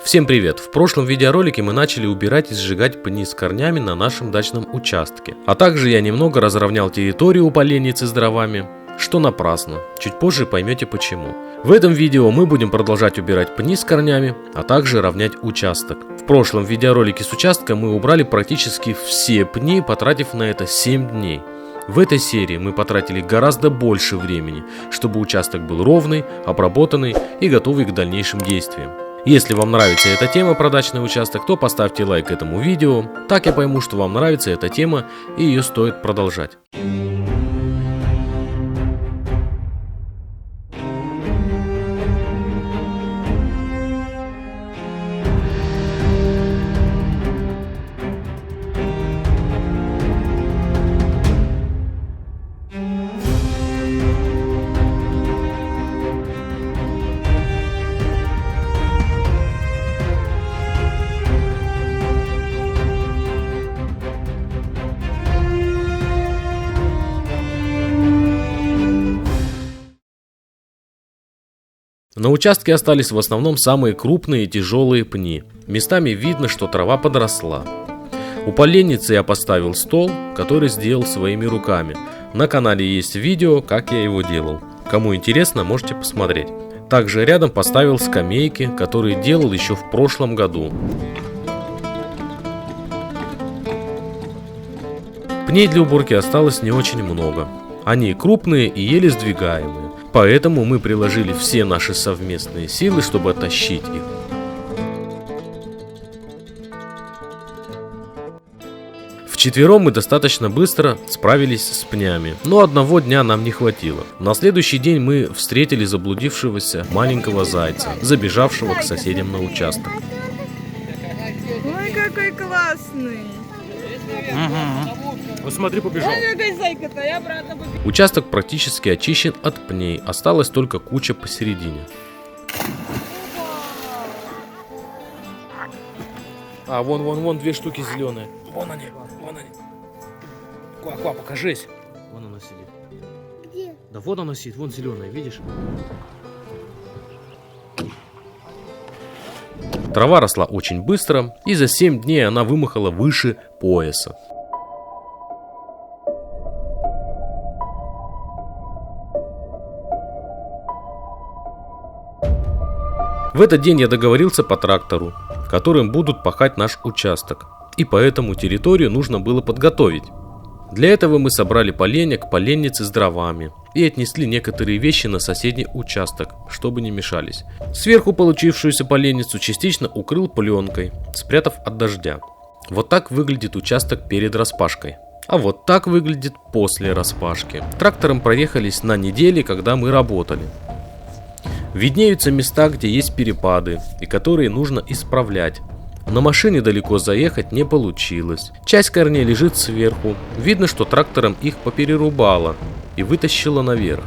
Всем привет! В прошлом видеоролике мы начали убирать и сжигать пни с корнями на нашем дачном участке. А также я немного разровнял территорию у поленницы с дровами, что напрасно. Чуть позже поймете почему. В этом видео мы будем продолжать убирать пни с корнями, а также равнять участок. В прошлом видеоролике с участка мы убрали практически все пни, потратив на это 7 дней. В этой серии мы потратили гораздо больше времени, чтобы участок был ровный, обработанный и готовый к дальнейшим действиям. Если вам нравится эта тема про дачный участок, то поставьте лайк этому видео, так я пойму, что вам нравится эта тема и ее стоит продолжать. На участке остались в основном самые крупные и тяжелые пни. Местами видно, что трава подросла. У поленницы я поставил стол, который сделал своими руками. На канале есть видео, как я его делал. Кому интересно, можете посмотреть. Также рядом поставил скамейки, которые делал еще в прошлом году. Пней для уборки осталось не очень много. Они крупные и еле сдвигаемые. Поэтому мы приложили все наши совместные силы, чтобы оттащить их. Вчетвером мы достаточно быстро справились с пнями, но одного дня нам не хватило. На следующий день мы встретили заблудившегося маленького зайца, забежавшего к соседям на участок. Ой, какой классный! Вот смотри, побежал. Я Участок практически очищен от пней, осталась только куча посередине. А, вон две штуки зеленые. Вон они. Ква, покажись. Вон она сидит. Где? Да вот она сидит, вон зеленая, видишь? Трава росла очень быстро, и за 7 дней она вымахала выше пояса. В этот день я договорился по трактору, которым будут пахать наш участок, и поэтому территорию нужно было подготовить. Для этого мы собрали поленья к поленнице с дровами и отнесли некоторые вещи на соседний участок, чтобы не мешались. Сверху получившуюся поленницу частично укрыл пленкой, спрятав от дождя. Вот так выглядит участок перед распашкой. А вот так выглядит после распашки. Трактором проехались на неделе, когда мы работали. Виднеются места, где есть перепады, и которые нужно исправлять. На машине далеко заехать не получилось. Часть корней лежит сверху. Видно, что трактором их поперерубало и вытащило наверх.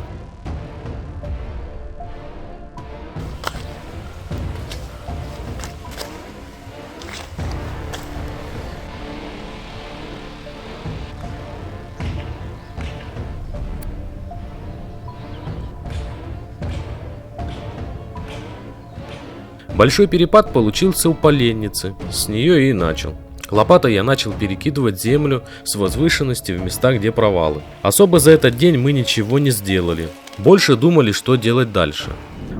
Большой перепад получился у поленницы, с нее и начал. Лопатой я начал перекидывать землю с возвышенности в места, где провалы. Особо за этот день мы ничего не сделали, больше думали, что делать дальше.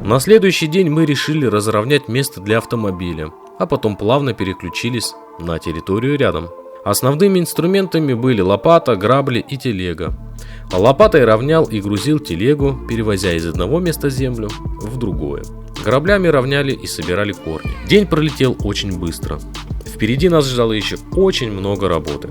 На следующий день мы решили разровнять место для автомобиля, а потом плавно переключились на территорию рядом. Основными инструментами были лопата, грабли и телега. Лопатой равнял и грузил телегу, перевозя из одного места землю в другое. Граблями равняли и собирали корни. День пролетел очень быстро. Впереди нас ждало еще очень много работы.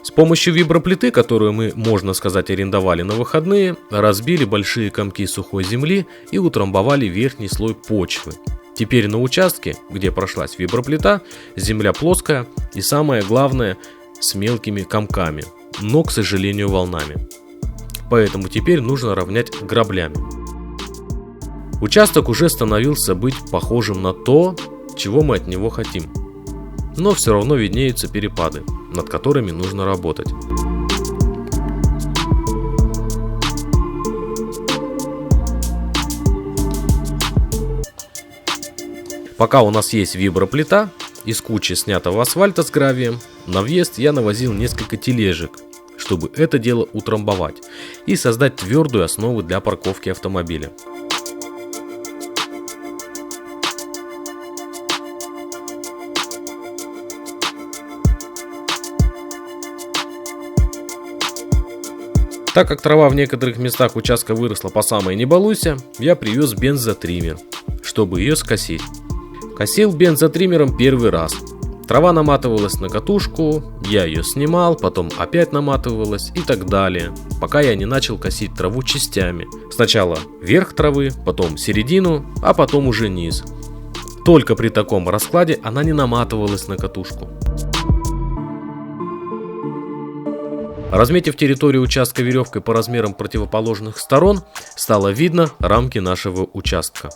С помощью виброплиты, которую мы, можно сказать, арендовали на выходные, разбили большие комки сухой земли и утрамбовали верхний слой почвы. Теперь на участке, где прошлась виброплита, земля плоская и, самое главное, с мелкими комками, но, к сожалению, волнами. поэтому теперь нужно равнять граблями. Участок уже становился быть похожим на то, чего мы от него хотим. Но все равно виднеются перепады, над которыми нужно работать. Пока у нас есть виброплита, из кучи снятого асфальта с гравием, на въезд я навозил несколько тележек, чтобы это дело утрамбовать и создать твердую основу для парковки автомобиля. Так как трава в некоторых местах участка выросла по самой не балуйся, я привез бензотриммер, чтобы ее скосить. Косил бензотриммером первый раз. Трава наматывалась на катушку, я ее снимал, потом опять наматывалась и так далее, пока я не начал косить траву частями. Сначала верх травы, потом середину, а потом уже низ. Только при таком раскладе она не наматывалась на катушку. Разметив территорию участка веревкой по размерам противоположных сторон, стало видно рамки нашего участка.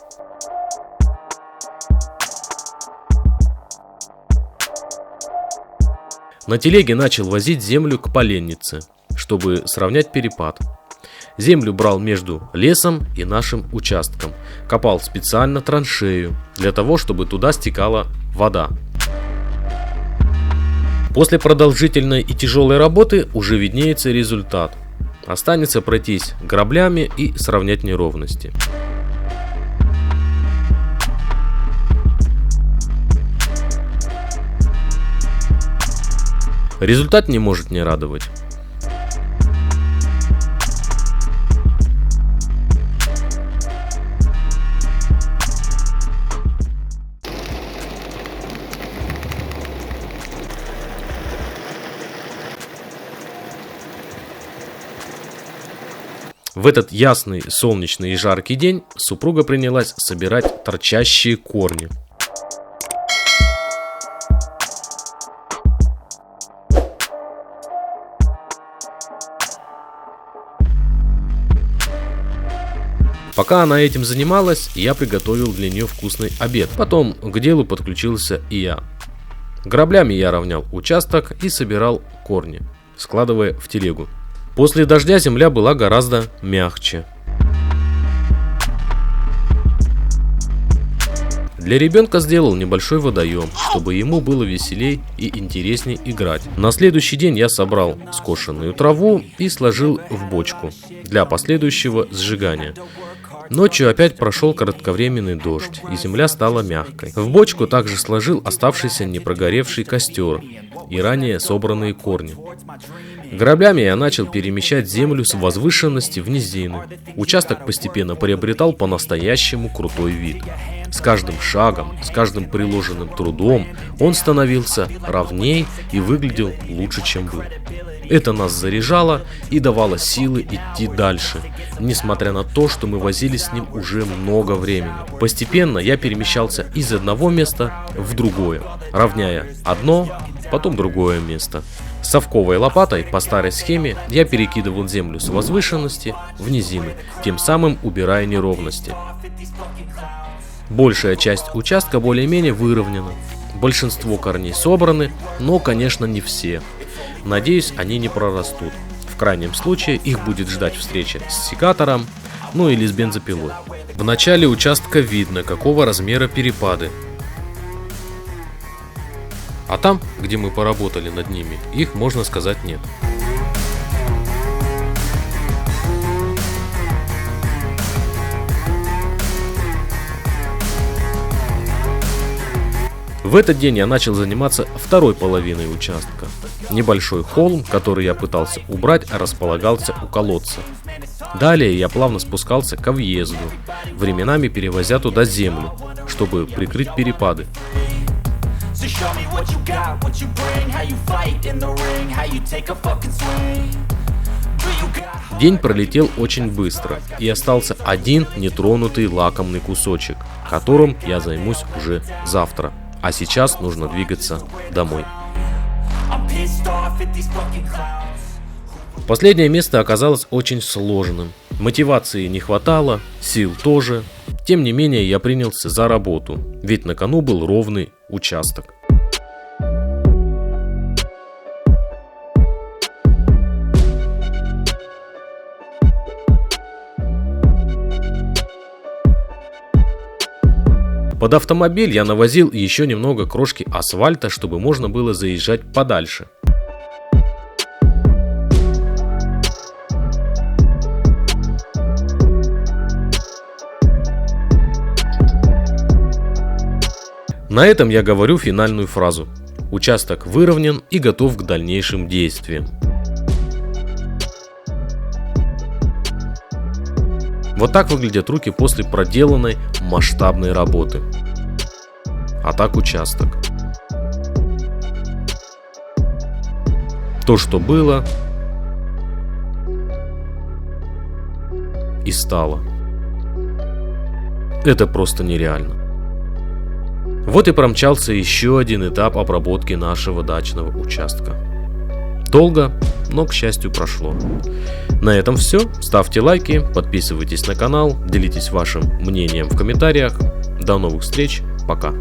На телеге начал возить землю к поленнице, чтобы сравнять перепад. Землю брал между лесом и нашим участком. Копал специально траншею, для того, чтобы туда стекала вода. После продолжительной и тяжелой работы уже виднеется результат. Останется пройтись граблями и сравнять неровности. Результат не может не радовать. В этот ясный, солнечный и жаркий день супруга принялась собирать торчащие корни. Пока она этим занималась, я приготовил для нее вкусный обед. Потом к делу подключился и я. Граблями я равнял участок и собирал корни, складывая в телегу. После дождя земля была гораздо мягче. Для ребенка сделал небольшой водоем, чтобы ему было веселей и интересней играть. На следующий день я собрал скошенную траву и сложил в бочку для последующего сжигания. Ночью опять прошел кратковременный дождь, и земля стала мягкой. В бочку также сложил оставшийся непрогоревший костер и ранее собранные корни. Граблями я начал перемещать землю с возвышенности в низины. Участок постепенно приобретал по-настоящему крутой вид. С каждым шагом, с каждым приложенным трудом он становился ровней и выглядел лучше, чем был. Это нас заряжало и давало силы идти дальше, несмотря на то, что мы возились с ним уже много времени. Постепенно я перемещался из одного места в другое, равняя одно, потом другое место. Совковой лопатой по старой схеме я перекидывал землю с возвышенности в низины, тем самым убирая неровности. Большая часть участка более-менее выровнена. Большинство корней собраны, но, конечно, не все. Надеюсь, они не прорастут. В крайнем случае их будет ждать встреча с секатором, ну или с бензопилой. В начале участка видно, какого размера перепады. А там, где мы поработали над ними, их, можно сказать, нет. В этот день я начал заниматься второй половиной участка. Небольшой холм, который я пытался убрать, располагался у колодца. Далее я плавно спускался ко въезду, временами перевозя туда землю, чтобы прикрыть перепады. День пролетел очень быстро, и остался один нетронутый лакомный кусочек, которым я займусь уже завтра. А сейчас нужно двигаться домой. Последнее место оказалось очень сложным. Мотивации не хватало, сил тоже. Тем не менее, я принялся за работу, ведь на кону был ровный участок. Под автомобиль я навозил еще немного крошки асфальта, чтобы можно было заезжать подальше. На этом я говорю финальную фразу. Участок выровнен и готов к дальнейшим действиям. Вот так выглядят руки после проделанной масштабной работы. А так участок. То, что было и стало. Это просто нереально. Вот и промчался еще один этап обработки нашего дачного участка. Долго, но, к счастью, прошло. На этом все. Ставьте лайки, подписывайтесь на канал, делитесь вашим мнением в комментариях. До новых встреч. Пока.